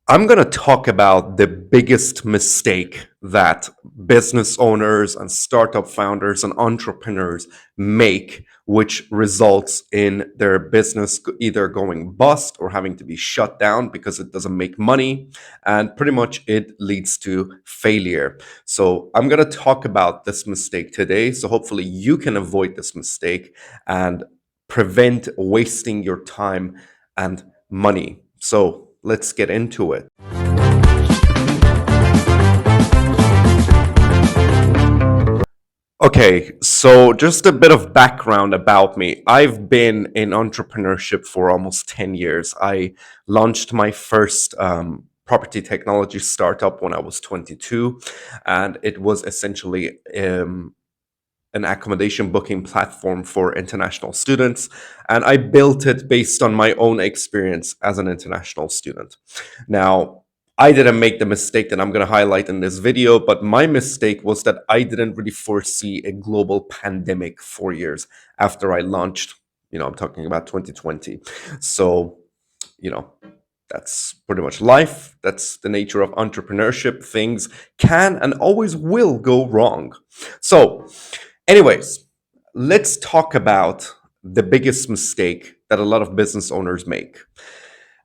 I'm going to talk about the biggest mistake that business owners and startup founders and entrepreneurs make, which results in their business either going bust or having to be shut down because it doesn't make money. And pretty much it leads to failure. So I'm going to talk about this mistake today. So hopefully you can avoid this mistake and prevent wasting your time and money. So let's get into it. Okay, so just a bit of background about me. I've been in entrepreneurship for almost 10 years. I launched my first property technology startup when I was 22, and it was essentially an accommodation booking platform for international students. And I built it based on my own experience as an international student. Now, I didn't make the mistake that I'm going to highlight in this video, but my mistake was that I didn't really foresee a global pandemic 4 years after I launched. I'm talking about 2020. So, you know, that's pretty much life. That's the nature of entrepreneurship. Things can and always will go wrong. So, anyways, let's talk about the biggest mistake that a lot of business owners make.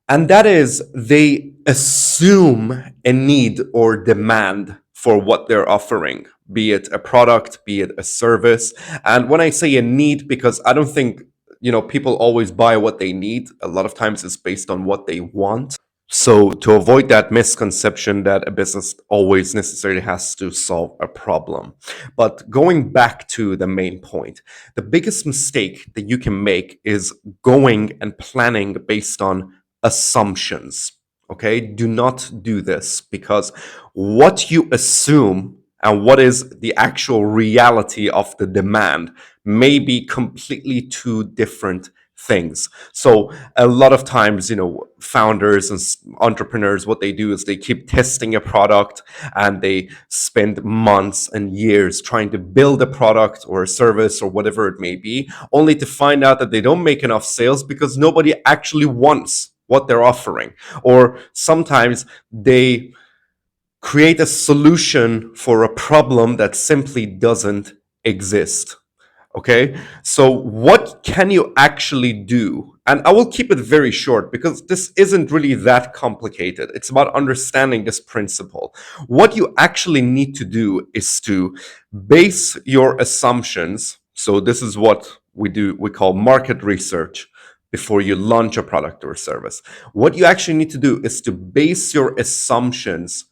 And that is they assume a need or demand for what they're offering, be it a product, be it a service. And when I say a need, because I don't think, people always buy what they need. A lot of times it's based on what they want. So to avoid that misconception that a business always necessarily has to solve a problem. But going back to the main point, the biggest mistake that you can make is going and planning based on assumptions. Okay, do not do this, because what you assume and what is the actual reality of the demand may be completely two different things. So a lot of times, founders and entrepreneurs, what they do is they keep testing a product and they spend months and years trying to build a product or a service or whatever it may be, only to find out that they don't make enough sales because nobody actually wants what they're offering. Or sometimes they create a solution for a problem that simply doesn't exist. Okay, so what can you actually do? And I will keep it very short because this isn't really that complicated. It's about understanding this principle. What you actually need to do is to base your assumptions. So this is what we do, we call market research before you launch a product or a service. What you actually need to do is to base your assumptions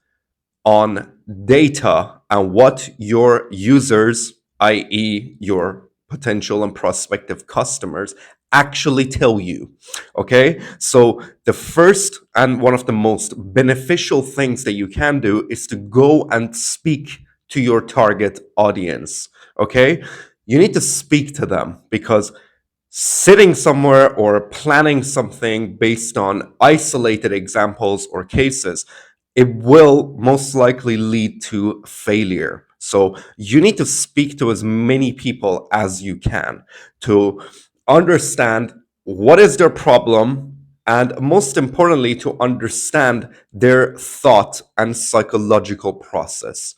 on data and what your users, i.e., your potential and prospective customers, actually tell you. Okay, so the first and one of the most beneficial things that you can do is to go and speak to your target audience. Okay, you need to speak to them, because sitting somewhere or planning something based on isolated examples or cases, it will most likely lead to failure. So you need to speak to as many people as you can to understand what is their problem, and most importantly, to understand their thought and psychological process.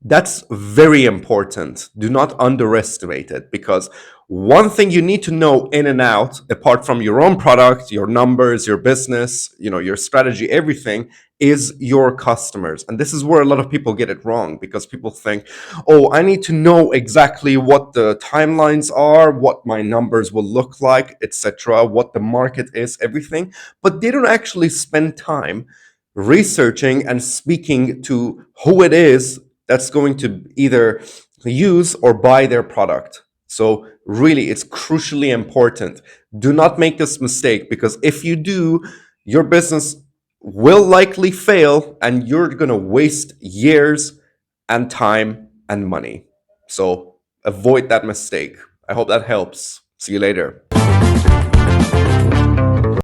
That's very important. Do not underestimate it, because one thing you need to know in and out, apart from your own product, your numbers, your business, your strategy, everything, is your customers. And this is where a lot of people get it wrong, because people think, oh, I need to know exactly what the timelines are, what my numbers will look like, etc., what the market is, everything. But they don't actually spend time researching and speaking to who it is that's going to either use or buy their product. So really, it's crucially important. Do not make this mistake, because if you do, your business will likely fail and you're going to waste years and time and money. So avoid that mistake. I hope that helps. See you later.